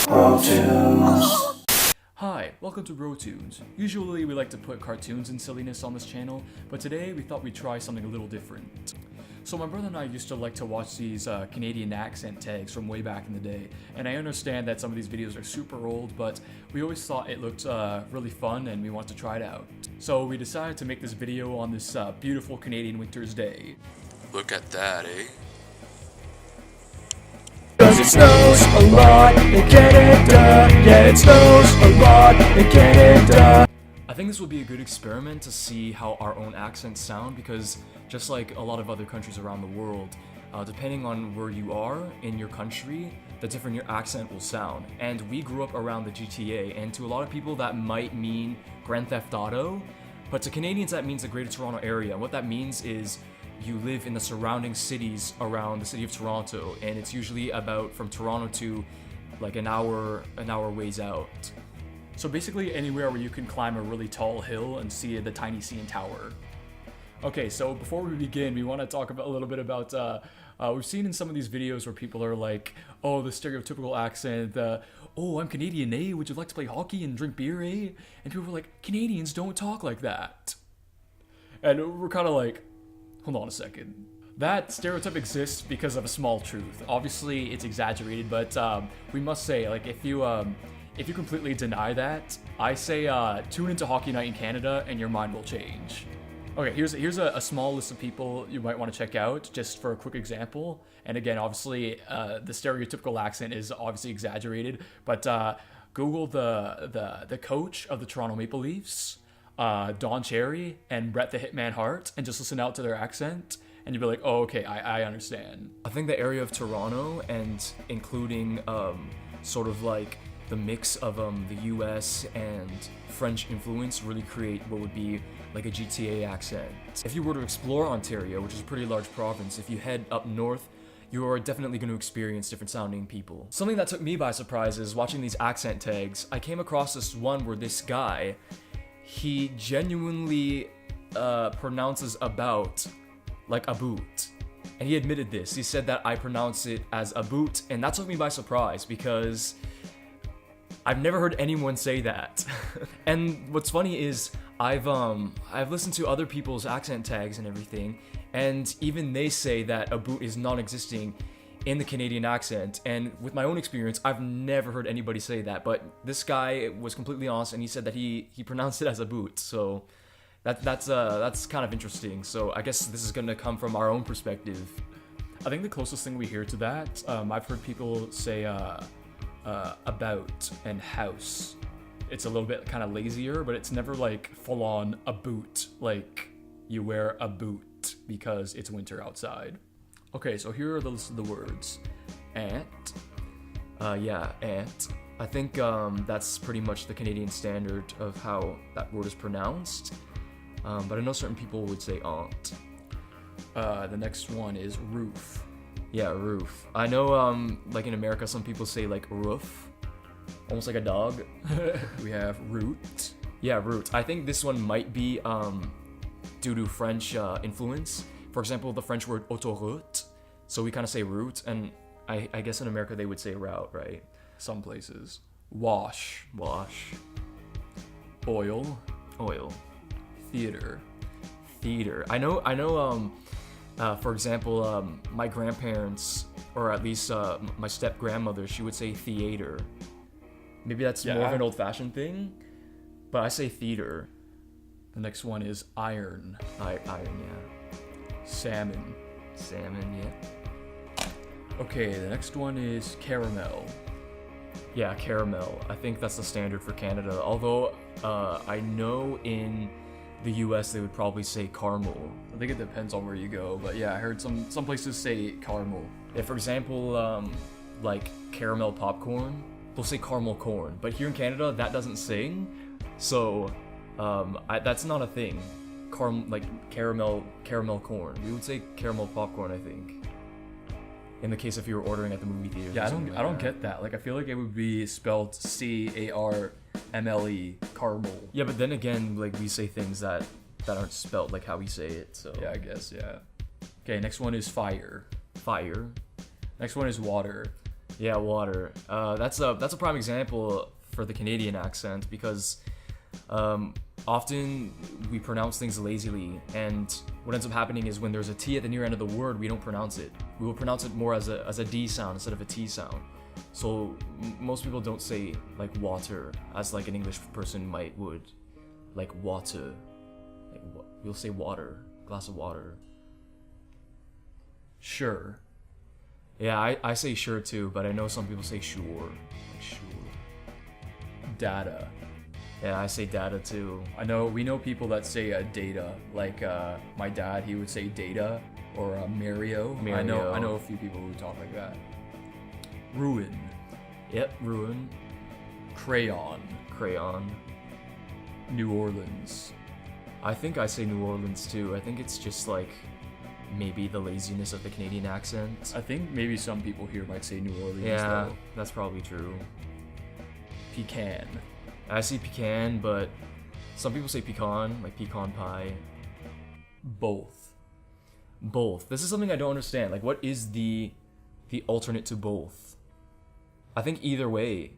Hi, welcome to BroTunes. Usually we like to put cartoons and silliness on this channel, but today we thought we'd try something a little different. So my brother and I used to like to watch these Canadian accent tags from way back in the day, and I understand that some of these videos are super old, but we always thought it looked really fun and we wanted to try it out. So we decided to make this video on this beautiful Canadian winter's day. Look at that, eh? Cause it snows a lot in Canada. Yeah, it snows a lot in Canada. I think this would be a good experiment to see how our own accents sound, because just like a lot of other countries around the world, depending on where you are in your country, the different your accent will sound. And we grew up around the GTA, and to a lot of people that might mean Grand Theft Auto, but to Canadians that means the Greater Toronto Area. And what that means is you live in the surrounding cities around the city of Toronto, and it's usually about from Toronto to like an hour ways out. So basically anywhere where you can climb a really tall hill and see the tiny CN Tower. Okay, so before we begin, we want to talk a little bit about, we've seen in some of these videos where people are like, oh, the stereotypical accent, oh, I'm Canadian, eh? Would you like to play hockey and drink beer, eh? And people are like, Canadians don't talk like that. And we're kind of like, hold on a second. That stereotype exists because of a small truth. Obviously, it's exaggerated, but we must say, like, if you completely deny that, I say tune into Hockey Night in Canada and your mind will change. Okay, here's a small list of people you might want to check out, just for a quick example. And again, obviously, the stereotypical accent is obviously exaggerated, but Google the coach of the Toronto Maple Leafs, Don Cherry, and Brett the Hitman Hart, and just listen out to their accent, and you'll be like, oh, okay, I understand. I think the area of Toronto, and including sort of like the mix of the US and French influence, really create what would be like a GTA accent. If you were to explore Ontario, which is a pretty large province, if you head up north, you are definitely going to experience different sounding people. Something that took me by surprise is watching these accent tags. I came across this one where this guy, he genuinely pronounces about like a boot. And he admitted this. He said that I pronounce it as a boot, and that took me by surprise because I've never heard anyone say that. And what's funny is I've listened to other people's accent tags and everything, and even they say that a boot is non-existing in the Canadian accent. And with my own experience, I've never heard anybody say that. But this guy was completely honest, and he said that he pronounced it as a boot. So that's kind of interesting. So I guess this is gonna come from our own perspective. I think the closest thing we hear to that, I've heard people say about and house. It's a little bit kind of lazier, but it's never like full on a boot, like you wear a boot because it's winter outside. Okay, so here are the list of the words. Ant. Yeah, ant. I think that's pretty much the Canadian standard of how that word is pronounced. But I know certain people would say aunt. The next one is roof. Yeah, roof. I know, like in America, some people say like roof, almost like a dog. We have root. Yeah, root. I think this one might be due to French influence. For example, the French word autoroute. So we kind of say route, and I guess in America they would say route, right? Some places. Wash. Wash. Oil. Oil. Theater. Theater. I know. For example, my grandparents, or at least my step-grandmother, she would say theater. Maybe that's more of an old-fashioned thing, but I say theater. The next one is iron. Iron, yeah. Salmon. Salmon, yeah. Okay, the next one is caramel. Yeah, caramel. I think that's the standard for Canada, although I know in the US they would probably say caramel. I think it depends on where you go, but yeah, I heard some places say caramel. Yeah, for example, like caramel popcorn, they'll say caramel corn, but here in Canada that doesn't sing, so that's not a thing. Caramel corn. We would say caramel popcorn, I think. In the case if you were ordering at the movie theater. Yeah, I don't get that. Like, I feel like it would be spelled CARMLE, caramel. Yeah, but then again, like, we say things that aren't spelled like how we say it, so. Yeah, I guess, yeah. Okay, next one is fire. Fire. Next one is water. Yeah, water. That's a prime example for the Canadian accent because often we pronounce things lazily, and what ends up happening is when there's a T at the near end of the word, we don't pronounce it. We will pronounce it more as a D sound instead of a T sound. So most people don't say like water as like an English person would, like water. Like we'll say water, glass of water. Sure. Yeah, I say sure too, but I know some people say sure. Like sure. Data. Yeah, I say data too. We know people that say data. Like my dad, he would say data or Mario. Mario. I know a few people who talk like that. Ruin. Yep, ruin. Crayon. Crayon. New Orleans. I think I say New Orleans too. I think it's just like maybe the laziness of the Canadian accent. I think maybe some people here might say New Orleans. Yeah, though. that's probably true. Pecan. I say pecan, but some people say pecan, like pecan pie. Both. Both. This is something I don't understand. Like, what is the alternate to both? I think either way,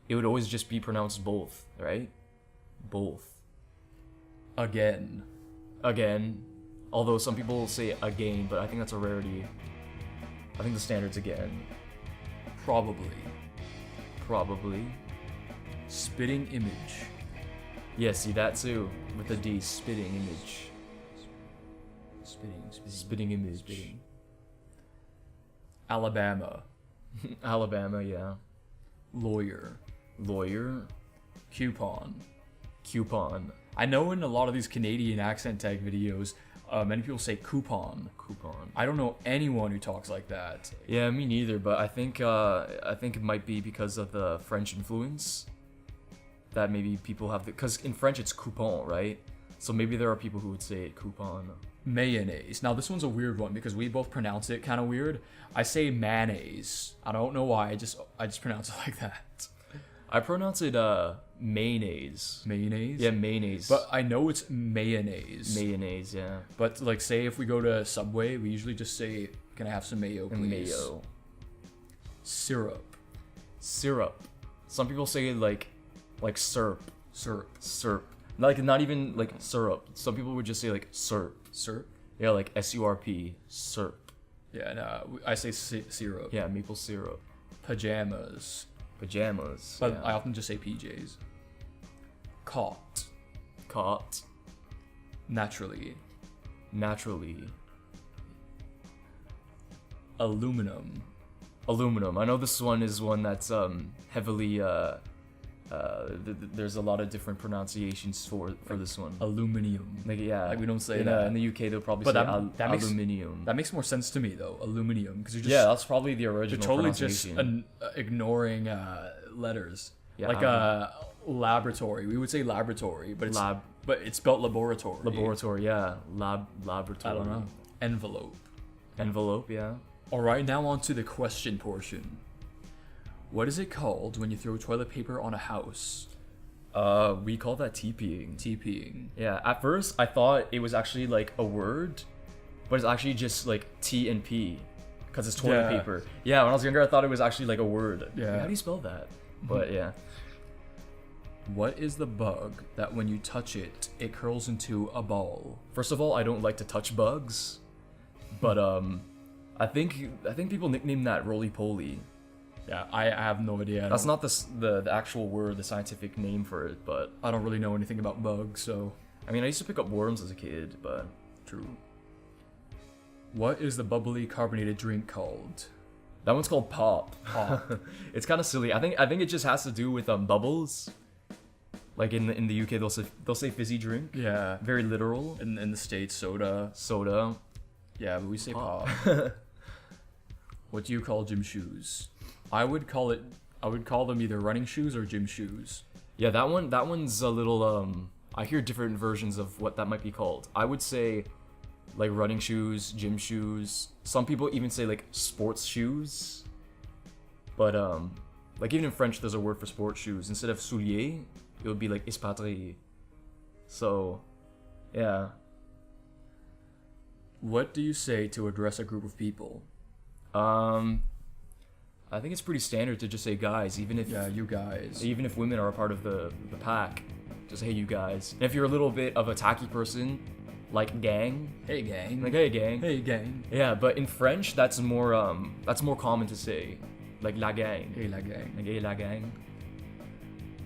it would always just be pronounced both, right? Both. Again. Again. Although some people say again, but I think that's a rarity. I think the standard's again. Probably. Probably. Spitting image. Yeah, see that too. With the D, spitting image. Spitting image. Spitting. Alabama. Alabama, yeah. Lawyer. Lawyer. Coupon. Coupon. I know in a lot of these Canadian accent tag videos, many people say coupon. Coupon. I don't know anyone who talks like that. Yeah, me neither, but I think it might be because of the French influence. That maybe people have because in French it's coupon, right? So maybe there are people who would say it coupon. Mayonnaise. Now this one's a weird one because we both pronounce it kind of weird. I say mayonnaise. I don't know why. I just pronounce it like that. I pronounce it mayonnaise. Mayonnaise? Yeah, mayonnaise. But I know it's mayonnaise. Mayonnaise, yeah. But like say if we go to Subway, we usually just say, "Can I have some mayo, please?" Mayo. Syrup. Syrup. Some people say like syrup. Syrup. Like not even like syrup. Some people would just say like syrup. Syrup? Yeah, like SURP. Syrup. Yeah, no, I say syrup. Yeah, maple syrup. Pajamas. Pajamas. But yeah. I often just say PJs. Caught. Caught. Naturally. Naturally. Aluminum. Aluminum. I know this one is one that's heavily there's a lot of different pronunciations for this one. Aluminium. Like yeah, Like we don't say that. in the UK they'll probably But say that makes- aluminium. That makes more sense to me though. Aluminium, because you're just Yeah, that's probably the you're original totally just pronunciation. ignoring letters. Yeah, Like laboratory. We would say laboratory, but it's spelled laboratory. Laboratory, yeah. Laboratory. I don't know. Envelope. Envelope, yeah. All right, now on to the question portion. What is it called when you throw toilet paper on a house? We call that TPing. TPing. Yeah, at first I thought it was actually like a word, but it's actually just like T and P, because it's toilet Yeah. paper. Yeah, when I was younger I thought it was actually like a word. Yeah. How do you spell that? But yeah. What is the bug that when you touch it, it curls into a ball? First of all, I don't like to touch bugs, but I think people nickname that roly-poly. Yeah, I have no idea. That's not the actual word, the scientific name for it, but I don't really know anything about bugs, so I mean, I used to pick up worms as a kid, but true. What is the bubbly carbonated drink called? that one's called pop. Pop. It's kind of silly. I think it just has to do with bubbles. Like in the UK, they'll say fizzy drink. Yeah. Very literal. In the States, soda. Soda. Yeah, but we say Pop. pop. What do you call gym shoes? I would call them either running shoes or gym shoes. Yeah, that one's a little I hear different versions of what that might be called. I would say like running shoes, gym shoes. Some people even say like sports shoes. But like even in French there's a word for sports shoes. Instead of souliers, it would be like espadrilles. So, yeah. What do you say to address a group of people? I think it's pretty standard to just say guys, even if Yeah, you guys. even if women are a part of the pack. Just hey you guys. And if you're a little bit of a tacky person, like gang, Hey gang. like hey gang. Hey gang. Yeah, but in French that's more common to say, like la gang. Hey la gang. Like hey la gang.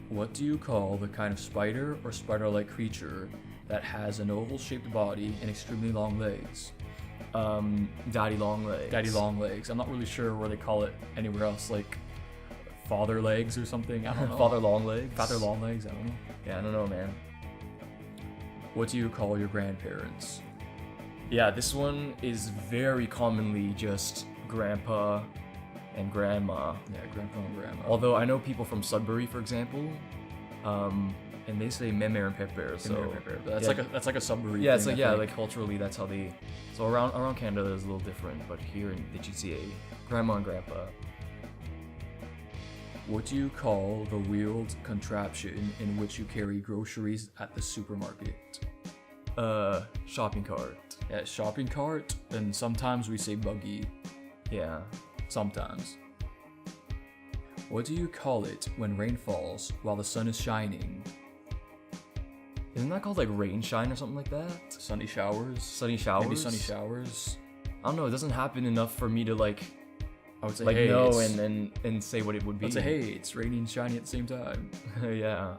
What do you call the kind of spider or spider-like creature that has an oval-shaped body and extremely long legs? Daddy long legs. Daddy long legs. I'm not really sure where they call it anywhere else, like father legs or something. I don't know. Father long legs. Father long legs. I don't know. Yeah, I don't know, man. What do you call your grandparents? Yeah, this one is very commonly just grandpa and grandma. Yeah, grandpa and grandma. Although I know people from Sudbury, for example, and they say meme and pepper. So That's yeah. that's like a Sudbury. Yeah, it's thing, like I yeah, think. like culturally that's how they. So around Canada is a little different, but here in the GTA, grandma and grandpa. What do you call the wheeled contraption in which you carry groceries at the supermarket? Shopping cart. Yeah, shopping cart, and sometimes we say buggy. Yeah. Sometimes. What do you call it when rain falls while the sun is shining? Isn't that called like rain shine or something like that? Sunny showers? Sunny showers. Maybe sunny showers. I don't know. It doesn't happen enough for me to like I would say like hey, know it's- and say what it would be. I'd say hey, it's raining and shiny at the same time. Yeah.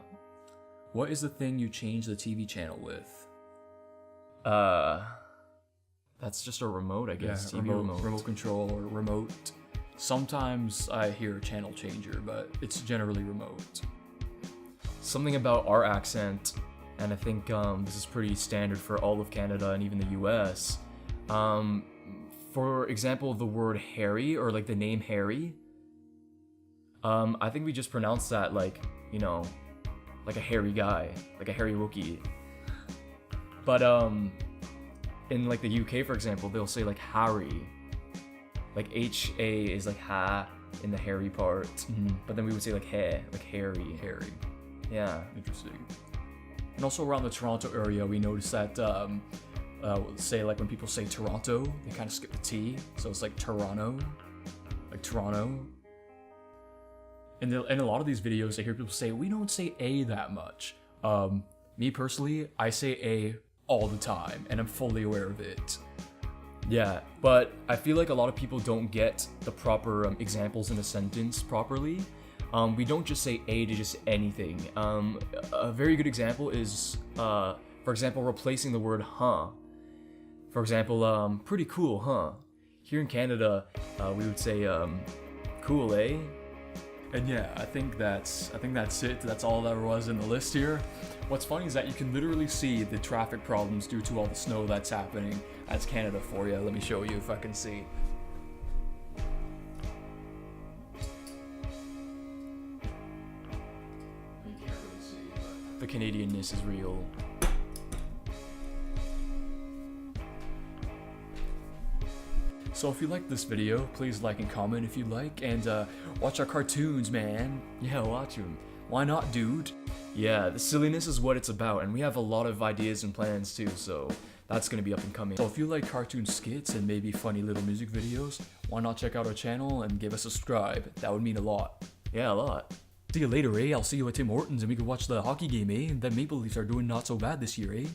What is the thing you change the TV channel with? That's just a remote, I guess. TV remote control or remote. Sometimes I hear channel changer, but it's generally remote. Something about our accent, and I think this is pretty standard for all of Canada and even the US. For example, the word Harry or like the name Harry. I think we just pronounce that like, you know, like a hairy guy, like a hairy Wookiee. But in like the UK, for example, they'll say like Harry. Like H-A is like ha in the hairy part. But then we would say like hair, like hairy. Harry. Yeah. Interesting. And also around the Toronto area, we noticed that, say like when people say Toronto, they kind of skip the T, so it's like Toronto, like Toronto. And in a lot of these videos, I hear people say we don't say A that much. Me personally, I say A all the time, and I'm fully aware of it. Yeah, but I feel like a lot of people don't get the proper examples in a sentence properly. We don't just say A to just anything. A very good example is, for example, replacing the word huh. For example, pretty cool, huh? Here in Canada, we would say, cool, eh? And yeah, I think that's it. That's all there was in the list here. What's funny is that you can literally see the traffic problems due to all the snow that's happening. That's Canada for you. Let me show you if I can see. You can't really see, but The Canadianness is real. so if you like this video, please like and comment if you like, and watch our cartoons, man. Yeah, watch them. Why not, dude? Yeah, the silliness is what it's about, and we have a lot of ideas and plans too, so that's gonna be up and coming. So if you like cartoon skits and maybe funny little music videos, why not check out our channel and give us a subscribe? That would mean a lot. Yeah, a lot. See you later, eh? I'll see you at Tim Hortons and we can watch the hockey game, eh? And the Maple Leafs are doing not so bad this year, eh?